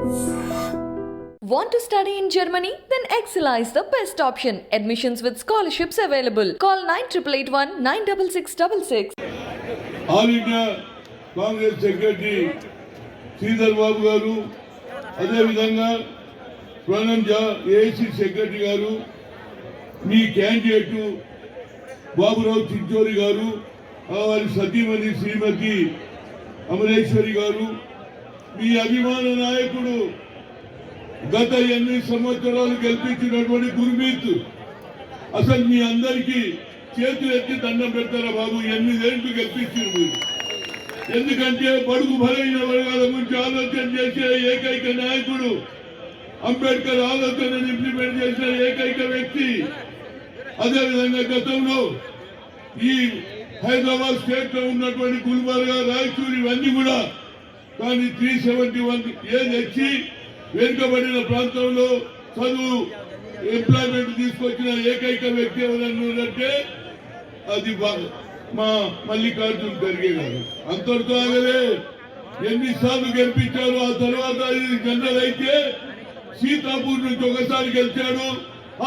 Want to study in Germany? Then Excella is the best option. Admissions with scholarships available. Call 9881 96666. All India Congress secretary Sridhar Babu గారు, అదేవిధంగా ప్రణంజా AIC secretary గారు, మీ candidate Baburao చిచ్చోరి గారు, వారి సతీమణి శ్రీమతి అమరేశ్వరి గారు, మీ అభిమాన నాయకుడు గత 8 సంవత్సరాలు గెలిపించినటువంటి గుర్మీత్, అసలు మీ అందరికీ చేతులు ఎత్తి దండం పెడతారా బాబు? 8 ఏళ్ళు గెలిపించారు మీరు. ఎందుకంటే బడుగు బలైన వర్గాల గురించి ఆలోచన చేసే ఏకైక నాయకుడు, అంబేద్కర్ ఆలోచనను ఇంప్లిమెంట్ చేసిన ఏకైక వ్యక్తి. అదేవిధంగా గతంలో ఈ హైదరాబాద్ స్టేట్ లో ఉన్నటువంటి గుల్బర్గా, రాయచూరు ఇవన్నీ కూడా కానీ 371 ఏది వచ్చి వెనుకబడిన ప్రాంతంలో చదువు ఎంప్లాయ్మెంట్ తీసుకొచ్చిన ఏకైక వ్యక్తి ఎవరన్నారంటే అది మా మల్లికార్జున్ ఖర్గే గారు. అంతటితో ఆగలే, ఎన్నిసార్లు గెలిపించారు. ఆ తర్వాత ఇది జనరల్ అయితే సీతాపూర్ నుంచి ఒకసారి గెలిచాడు,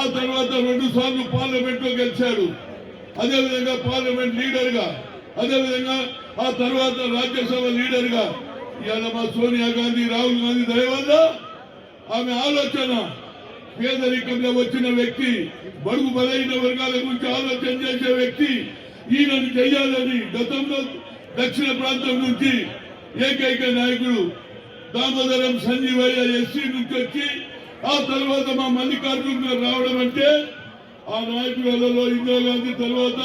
ఆ తర్వాత 2 సార్లు పార్లమెంట్ లో గెలిచాడు. అదేవిధంగా పార్లమెంట్ లీడర్ గా, అదేవిధంగా ఆ తర్వాత రాజ్యసభ లీడర్ గా ఇవాళ మా సోనియా గాంధీ, రాహుల్ గాంధీ దయ వల్ల ఆమె ఆలోచన పేదరికంలో వచ్చిన వ్యక్తి, బడుగు బలైన వర్గాల గురించి ఆలోచన చేసే వ్యక్తి ఈయనను చెయ్యాలని గతంలో దక్షిణ ప్రాంతం నుంచి ఏకైక నాయకుడు దామోదరం సంజీవయ్య ఎస్సీ నుంచి వచ్చి ఆ తర్వాత మా మల్లికార్జున్ గారు రావడం అంటే ఆ నాయకులలో ఇందిరాగాంధీ తర్వాత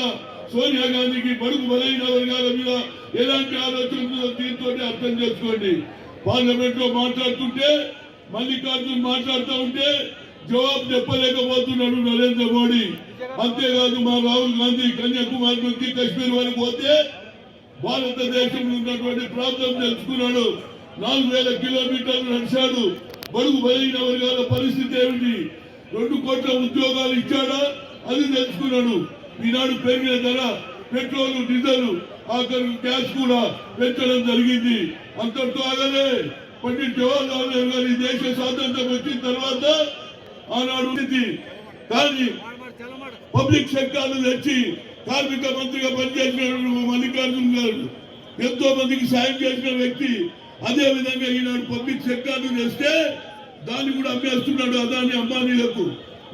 సోనియా గాంధీకి బడుగు బలైన వర్గాల మీద ఎలాంటి ఆలోచన దీంతో అర్థం చేసుకోండి. పార్లమెంట్ లో మాట్లాడుతుంటే మల్లికార్జున్ మాట్లాడుతూ ఉంటే జవాబు చెప్పలేకపోతున్నాడు నరేంద్ర మోడీ. అంతేకాదు మా రాహుల్ గాంధీ కన్యాకుమారి నుంచి కశ్మీర్ వరకు పోతే భారతదేశంలో ఉన్నటువంటి ప్రాంతం తెలుసుకున్నాడు. 4000 కిలోమీటర్లు నడిచాడు. బడుగు బలైన వర్గాల పరిస్థితి ఏమిటి, 2 కోట్ల ఉద్యోగాలు ఇచ్చాడా అది తెలుసుకున్నాడు. ఈనాడు పెరిగిన ధర పెట్రోల్, డీజిల్, ఆఖరి గ్యాస్ కూడా పెంచడం జరిగింది. అంతటితో ఆగలే, పండిట్ జవహర్లాల్ నెహ్రూ గారి దేశ స్వాతంత్రం వచ్చిన తర్వాత ఆనాడు కానీ పబ్లిక్ సెక్టార్ను తెచ్చి కార్మిక మంత్రిగా పనిచేసిన మల్లికార్జున్ గారు ఎంతో మందికి సాయం చేసిన వ్యక్తి. అదే విధంగా ఈనాడు పబ్లిక్ సెక్టార్ను తెస్తే దాన్ని కూడా అమ్మేస్తున్నాడు అదాని అంబానీలకు.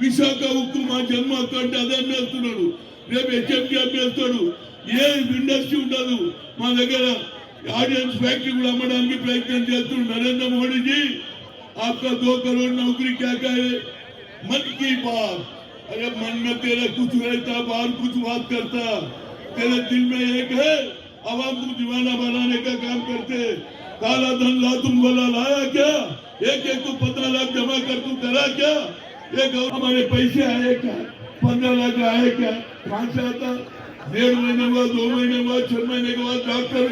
విశాఖ ఉక్కు మా జన్మ హక్కు అంటే అదే అమ్మేస్తున్నాడు. రేపు హెచ్ఎంటీ అమ్మేస్తాడు. ఏ ఇండస్ట్రీ ఉండదు మా దగ్గర. ఆడియన్స్ ఫ్యాక్టరీ కూడా అమ్మడానికి ప్రయత్నం చేస్తున్నాడు నరేంద్ర మోడీ जी। आपका 2 करोड़ नौकरी क्या कहे, मन की बात। अरे मन में तेरा कुछ रहता, बाहर कुछ बात करता। तेरे दिल में एक है, आवाम को दीवाना बनाने का काम करते। काला धन ला तुम वाला लाया क्या? एक को 15 लाख जमा कर तू करा क्या? एक हमारे पैसे आए क्या? 15 लाख आए क्या? कहां से आता? 1.5 महीने बाद, 2 महीने बाद, 6 महीने के बाद डॉक्टर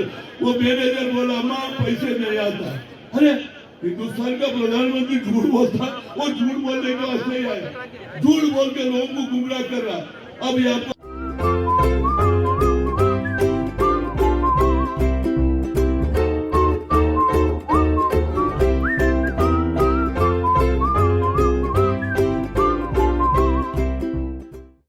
वो मैनेजर बोला अम्मा पैसे नहीं आता। अरे हिंदुस्तान का प्रधानमंत्री झूठ बोलता, वो झूठ बोलने के वास्ते ही आया, झूठ बोल के लोगों को गुमराह कर रहा। अब यहाँ